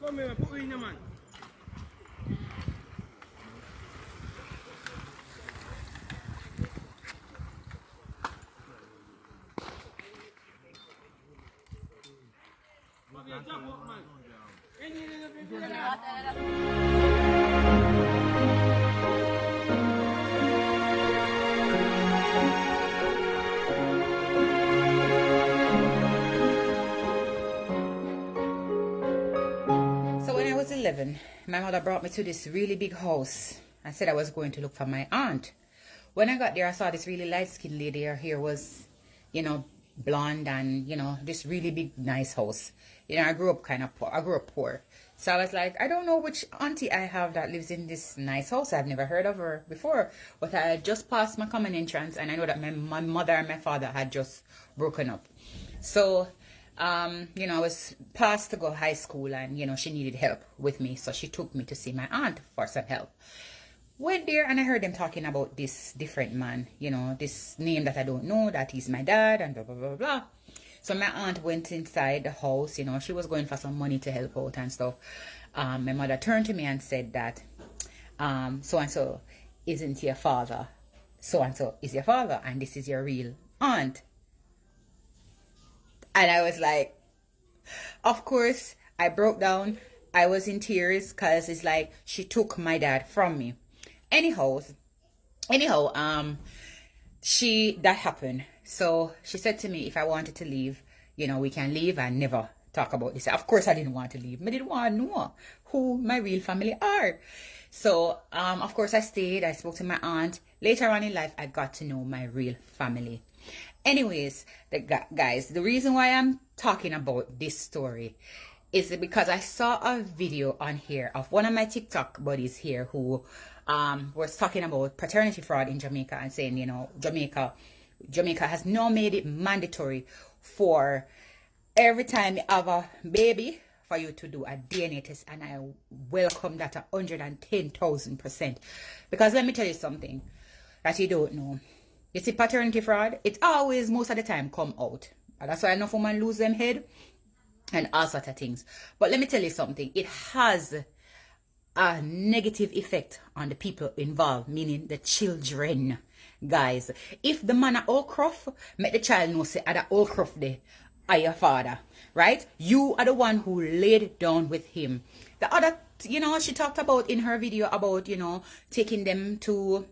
Come here, put in your man. So when I was 11, my mother brought me to this really big house and said I was going to look for my aunt. When I got there, I saw this really light-skinned lady. Her hair was, blonde and, this really big, nice house. I grew up kind of poor. I grew up poor. So I was like, I don't know which auntie I have that lives in this nice house. I've never heard of her before. But I had just passed my common entrance and I know that my mother and my father had just broken up. So I was passed to go high school and, she needed help with me. So she took me to see my aunt for some help. Went there and I heard them talking about this different man, this name that I don't know, that he's my dad and blah, blah, blah, blah. So my aunt went inside the house, she was going for some money to help out and stuff. My mother turned to me and said that, so-and-so isn't your father. So-and-so is your father and this is your real aunt. And I was like, of course, I broke down. I was in tears because it's like she took my dad from me. Anyhow, that happened. So she said to me, if I wanted to leave, we can leave and never talk about this. Of course, I didn't want to leave. I didn't want to know who my real family are. So, of course, I stayed. I spoke to my aunt. Later on in life, I got to know my real family. Anyways, guys, the reason why I'm talking about this story is because I saw a video on here of one of my TikTok buddies here who was talking about paternity fraud in Jamaica and saying, Jamaica has now made it mandatory for every time you have a baby for you to do a DNA test, and I welcome that 110,000%. Because let me tell you something that you don't know. You see, paternity fraud, it always, most of the time, come out. And that's why enough women lose them head and all sorts of things. But let me tell you something. It has a negative effect on the people involved, meaning the children. Guys, if the man at Oldcroft, make the child know say at Oldcroft there are your father, right? You are the one who laid down with him. The other, she talked about in her video about, taking them to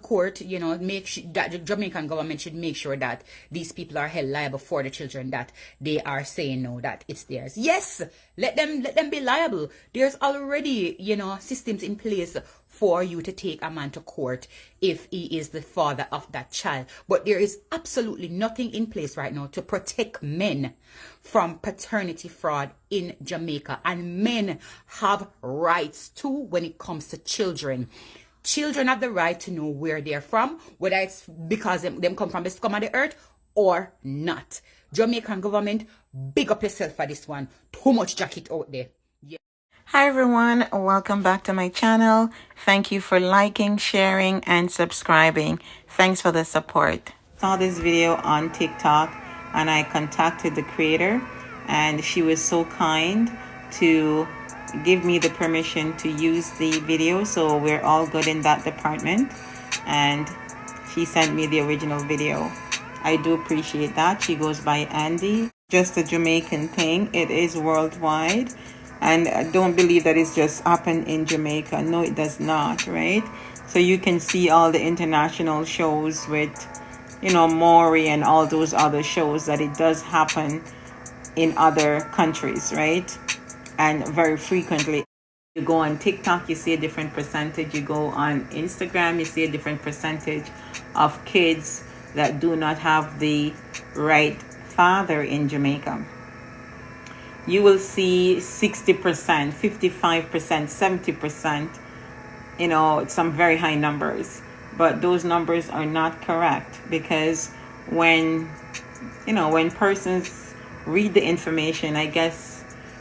court, make sure that the Jamaican government should make sure that these people are held liable for the children that they are saying no, that it's theirs. Yes, let them be liable. There's already, systems in place for you to take a man to court if he is the father of that child. But there is absolutely nothing in place right now to protect men from paternity fraud in Jamaica. And men have rights too when it comes to children. Children have the right to know where they're from, whether it's because them come from the scum of the earth or not. Jamaican government, big up yourself for this one. Too much jacket out there. Yeah. Hi everyone, welcome back to my channel. Thank you for liking, sharing, and subscribing. Thanks for the support. Saw this video on TikTok and I contacted the creator and she was so kind to give me the permission to use the video, so we're all good in that department, and she sent me the original video. I do appreciate that. She goes by Andy. Just a Jamaican thing. It is worldwide, and I don't believe that it's just happened in Jamaica. No, it does not, right? So you can see all the international shows with Maury and all those other shows, that it does happen in other countries, right? And very frequently. You go on TikTok, you see a different percentage. You go on Instagram, you see a different percentage of kids that do not have the right father in Jamaica. You will see 60%, 55%, 70%, some very high numbers. But those numbers are not correct, because when persons read the information, I guess,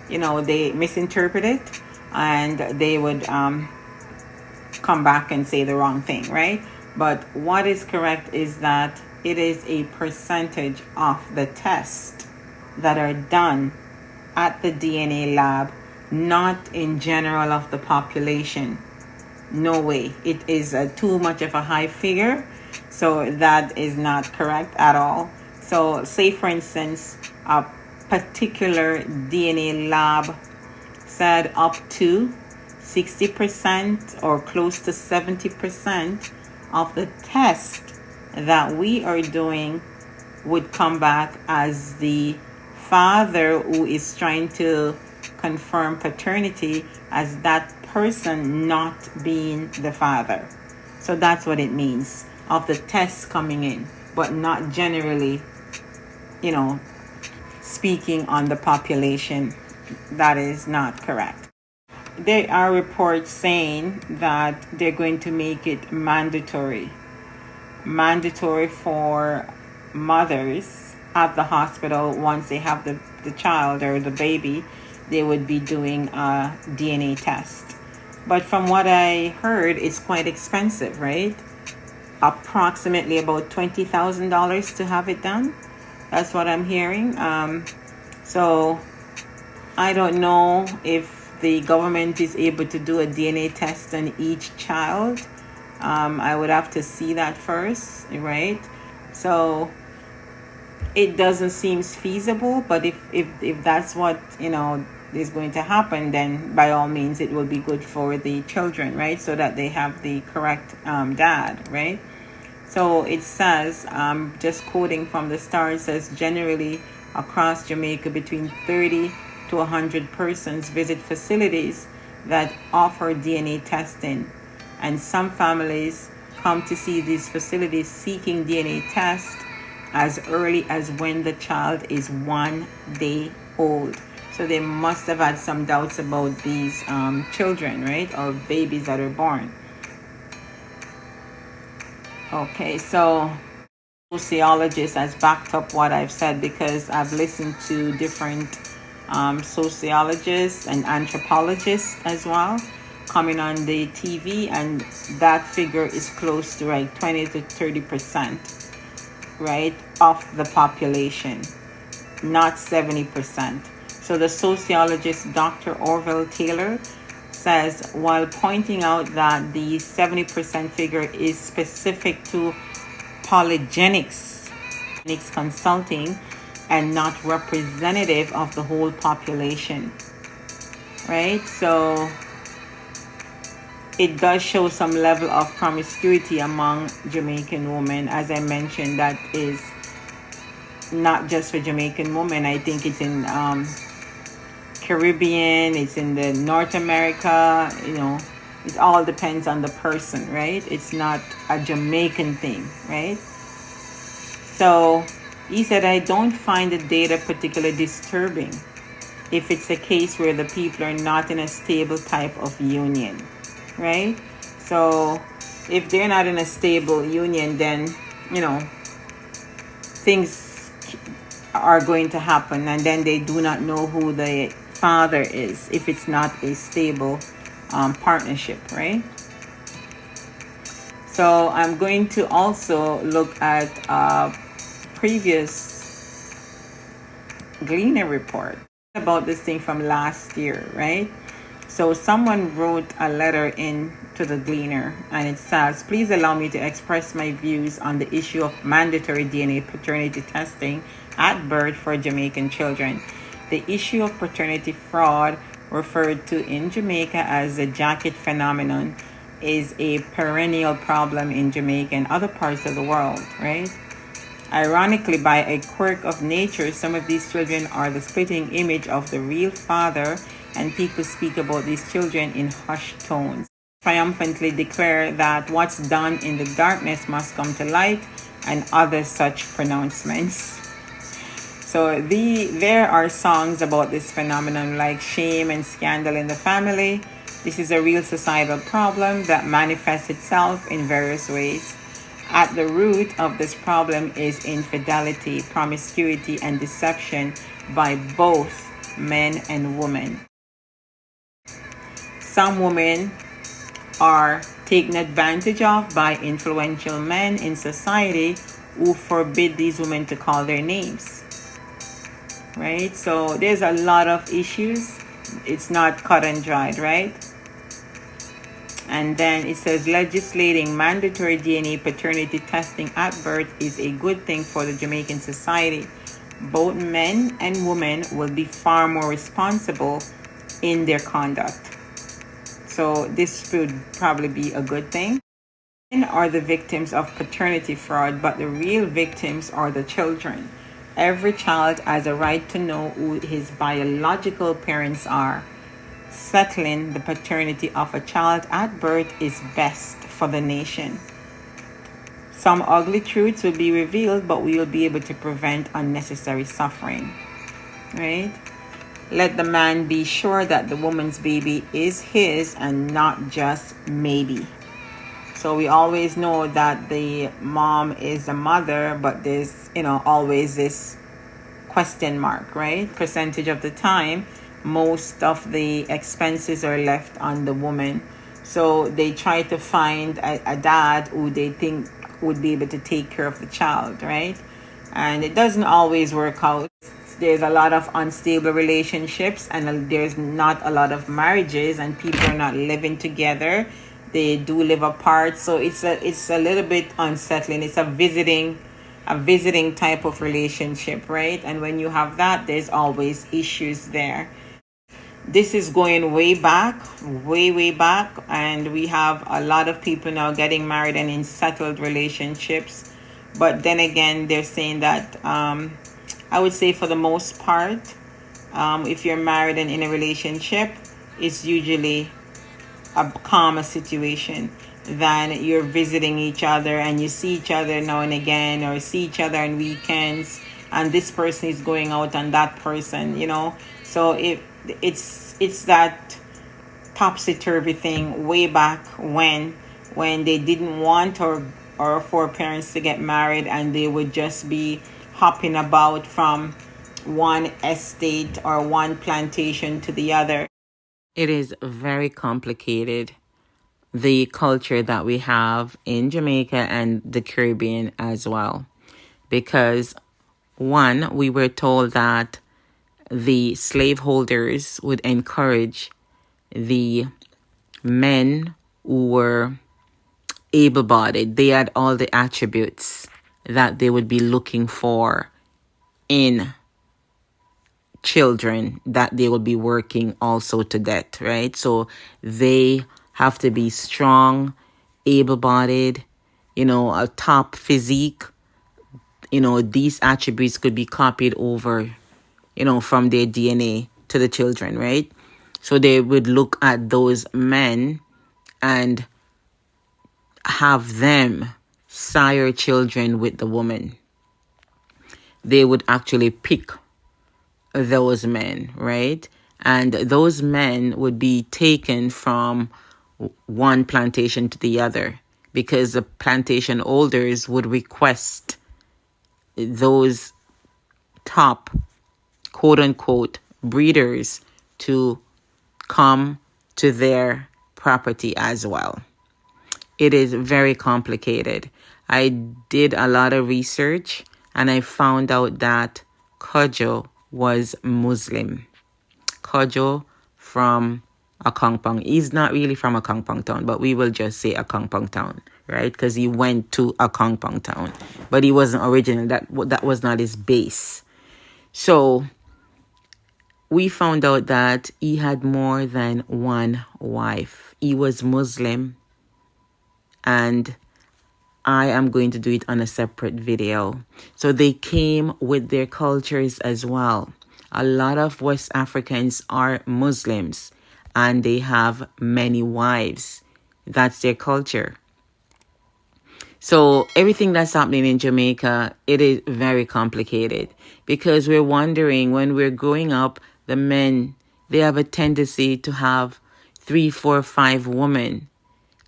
they misinterpret it and they would come back and say the wrong thing, right? But what is correct is that it is a percentage of the tests that are done at the DNA lab not in general of the population. No way. It is too much of a high figure, so that is not correct at all. So say for instance, a particular DNA lab said up to 60% or close to 70% of the test that we are doing would come back as the father who is trying to confirm paternity, as that person not being the father. So that's what it means of the tests coming in, but not generally, speaking on the population. That is not correct. There are reports saying that they're going to make it mandatory for mothers at the hospital. Once they have the child or the baby, they would be doing a DNA test. But from what I heard, it's quite expensive, right? Approximately about $20,000 to have it done. That's what I'm hearing. So I don't know if the government is able to do a DNA test on each child. I would have to see that first, right? So it doesn't seem feasible, but if that's what is going to happen, then by all means it will be good for the children, right? So that they have the correct dad, right? So it says, just quoting from the Star, it says generally across Jamaica between 30 to 100 persons visit facilities that offer DNA testing, and some families come to see these facilities seeking DNA tests as early as when the child is 1 day old. So they must have had some doubts about these children, right? Or babies that are born. Okay, so sociologist has backed up what I've said, because I've listened to different sociologists and anthropologists as well coming on the TV, and that figure is close to 20 to 30%, right, of the population, not 70%. So the sociologist Dr. Orville Taylor says, while pointing out that the 70% figure is specific to polygenics consulting and not representative of the whole population, right? So it does show some level of promiscuity among Jamaican women. As I mentioned, that is not just for Jamaican women. I think it's in Caribbean, it's in the North America, it all depends on the person, right? It's not a Jamaican thing, right? So he said, I don't find the data particularly disturbing if it's a case where the people are not in a stable type of union, right? So if they're not in a stable union, then, things are going to happen, and then they do not know who the father is if it's not a stable partnership, right? So I'm going to also look at a previous Gleaner report about this thing from last year, right? So someone wrote a letter in to the Gleaner, and it says, please allow me to express my views on the issue of mandatory DNA paternity testing at birth for Jamaican children. The issue of paternity fraud, referred to in Jamaica as the jacket phenomenon, is a perennial problem in Jamaica and other parts of the world, right? Ironically, by a quirk of nature, some of these children are the spitting image of the real father, and people speak about these children in hushed tones, triumphantly declare that what's done in the darkness must come to light, and other such pronouncements. So there are songs about this phenomenon like Shame and Scandal in the Family. This is a real societal problem that manifests itself in various ways. At the root of this problem is infidelity, promiscuity, and deception by both men and women. Some women are taken advantage of by influential men in society who forbid these women to call their names, right? So there's a lot of issues it's not cut and dried, right? And then it says legislating mandatory DNA paternity testing at birth is a good thing for the Jamaican society. Both men and women will be far more responsible in their conduct. So this would probably be a good thing. Men are the victims of paternity fraud, but the real victims are the children. Every child has a right to know who his biological parents are. Settling the paternity of a child at birth is best for the nation. Some ugly truths will be revealed, but we will be able to prevent unnecessary suffering, right? Let the man be sure that the woman's baby is his and not just maybe. So we always know that the mom is the mother, but there's, always this question mark, right? Percentage of the time, most of the expenses are left on the woman. So they try to find a dad who they think would be able to take care of the child, right? And it doesn't always work out. There's a lot of unstable relationships, and there's not a lot of marriages, and people are not living together. They do live apart. So it's a little bit unsettling. It's a visiting type of relationship, right? And when you have that, there's always issues there. This is going way back, way back, and we have a lot of people now getting married and in settled relationships. But then again, they're saying that I would say for the most part, if you're married and in a relationship, it's usually a calmer situation than you're visiting each other and you see each other now and again, or see each other on weekends, and this person is going out on that person, So it's that topsy-turvy thing way back when they didn't want or for parents to get married, and they would just be hopping about from one estate or one plantation to the other. It is very complicated, the culture that we have in Jamaica and the Caribbean as well, because one, we were told that the slaveholders would encourage the men who were able-bodied. They had all the attributes that they would be looking for in children that they will be working also to death, right? So they have to be strong, able-bodied, a top physique. These attributes could be copied over, from their DNA to the children, right? So they would look at those men and have them sire children with the woman. They would actually pick those men, right? And those men would be taken from one plantation to the other, because the plantation holders would request those top, quote unquote, breeders to come to their property as well. It is very complicated. I did a lot of research and I found out that Kojo was Muslim. Kojo from Akongpong. He's not really from Akongpong town, but we will just say Akongpong town, right? Because he went to Akongpong town, but he wasn't original. That was not his base. So we found out that he had more than one wife. He was Muslim, and I am going to do it on a separate video. So they came with their cultures as well. A lot of West Africans are Muslims and they have many wives. That's their culture. So everything that's happening in Jamaica, it is very complicated, because we're wondering, when we're growing up, the men, they have a tendency to have 3, 4, 5 women.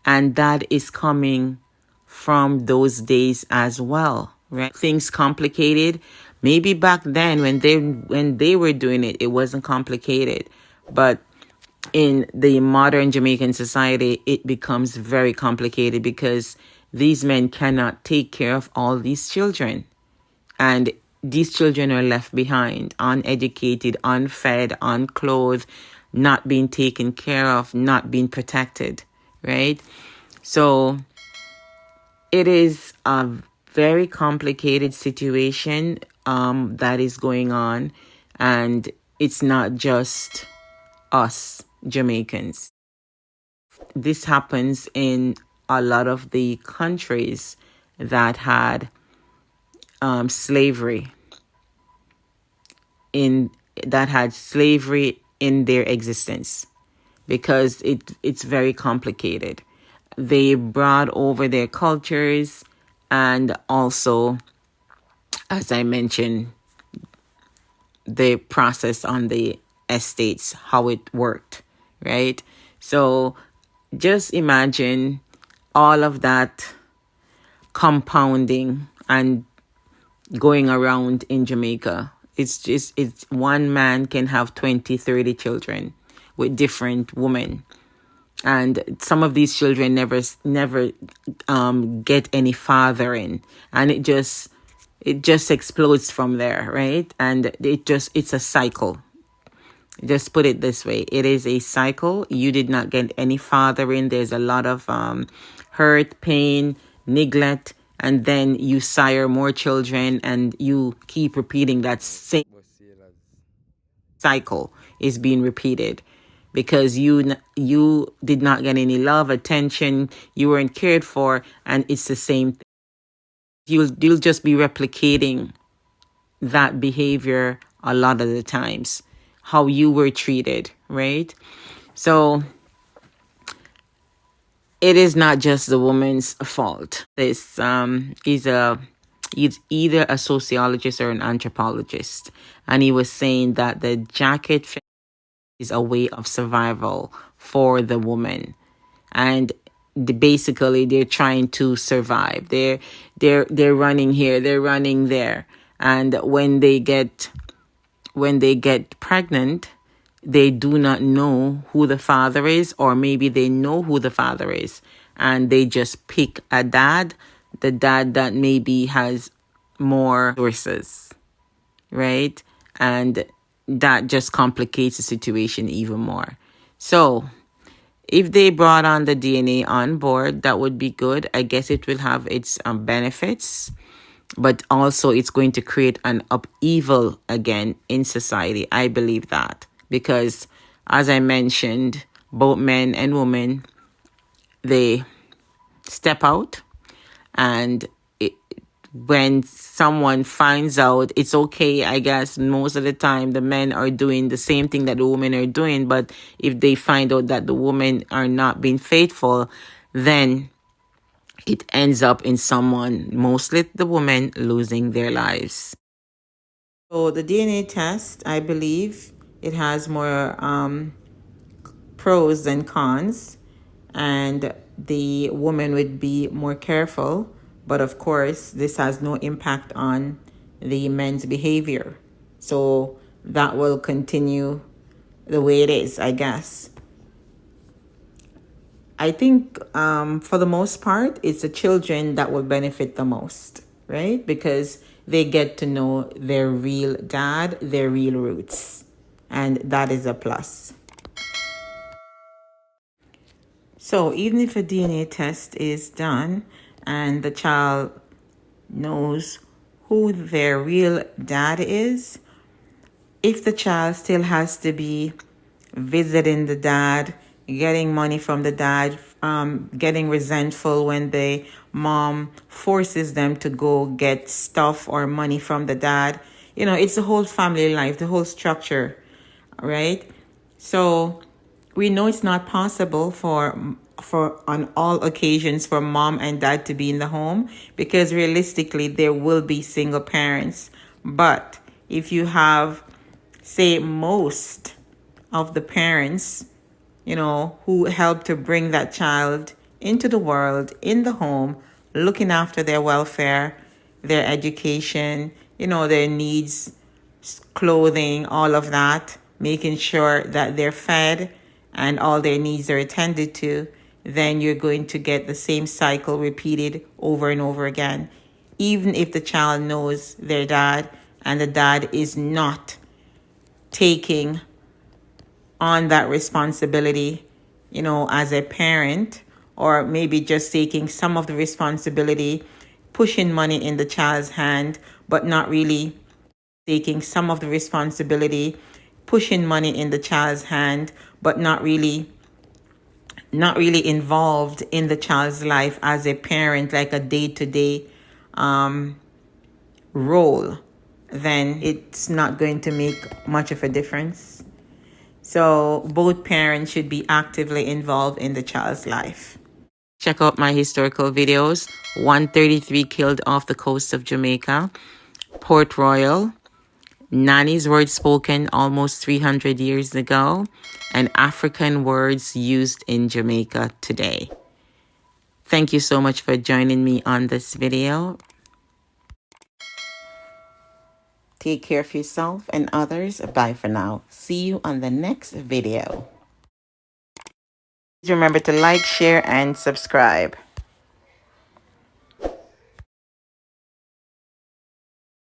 And that is coming from those days as well, right? Things complicated. Maybe back then when they were doing it, it wasn't complicated. But in the modern Jamaican society, it becomes very complicated, because these men cannot take care of all these children. And these children are left behind, uneducated, unfed, unclothed. not being taken care of, not being protected, right? So it is a very complicated situation that is going on, and it's not just us Jamaicans. This happens in a lot of the countries that had slavery in their existence, because it's very complicated. They brought over their cultures, and also, as I mentioned, the process on the estates, how it worked, right? So just imagine all of that compounding and going around in Jamaica. It's one man can have 20, 30 children with different women. And some of these children never get any fathering, and it just explodes from there, right? And it's a cycle. Just put it this way: it is a cycle. You did not get any fathering. There's a lot of hurt, pain, neglect, and then you sire more children, and you keep repeating that same cycle is being repeated, because you did not get any love, attention, you weren't cared for, and it's the same thing. You'll just be replicating that behavior a lot of the times, how you were treated, right? So it is not just the woman's fault. This he's either a sociologist or an anthropologist, and he was saying that the jacket is a way of survival for the woman, and basically they're trying to survive. They're running here, they're running there, and when they get pregnant, they do not know who the father is, or maybe they know who the father is, and they just pick the dad that maybe has more resources, right? And that just complicates the situation even more. So if they brought on the DNA on board, that would be good. I guess it will have its benefits, but also it's going to create an upheaval again in society. I believe that, because as I mentioned, both men and women, they step out, and when someone finds out, it's okay. I guess most of the time the men are doing the same thing that the women are doing, but if they find out that the women are not being faithful, then it ends up in someone, mostly the women, losing their lives. So the DNA test, I believe it has more pros than cons, and the woman would be more careful. But of course, this has no impact on the men's behavior. So that will continue the way it is, I guess. I think for the most part, it's the children that will benefit the most, right? Because they get to know their real dad, their real roots. And that is a plus. So even if a DNA test is done and the child knows who their real dad is, if the child still has to be visiting the dad, getting money from the dad, getting resentful when the mom forces them to go get stuff or money from the dad, it's the whole family life, the whole structure, right? So we know it's not possible for on all occasions for mom and dad to be in the home, because realistically there will be single parents. But if you have, say, most of the parents, who help to bring that child into the world, in the home, looking after their welfare, their education, their needs, clothing, all of that, making sure that they're fed and all their needs are attended to, then you're going to get the same cycle repeated over and over again. Even if the child knows their dad and the dad is not taking on that responsibility, as a parent, or maybe just taking some of the responsibility, pushing money in the child's hand, but not really taking some of the responsibility, pushing money in the child's hand, but not really involved in the child's life as a parent, like a day-to-day role, then it's not going to make much of a difference. So both parents should be actively involved in the child's life. Check out my historical videos: 133 killed off the coast of Jamaica, Port Royal, Nanny's words spoken almost 300 years ago, and African words used in Jamaica today. Thank you so much for joining me on this video. Take care of yourself and others. Bye for now. See you on the next video. Remember to like, share, and subscribe.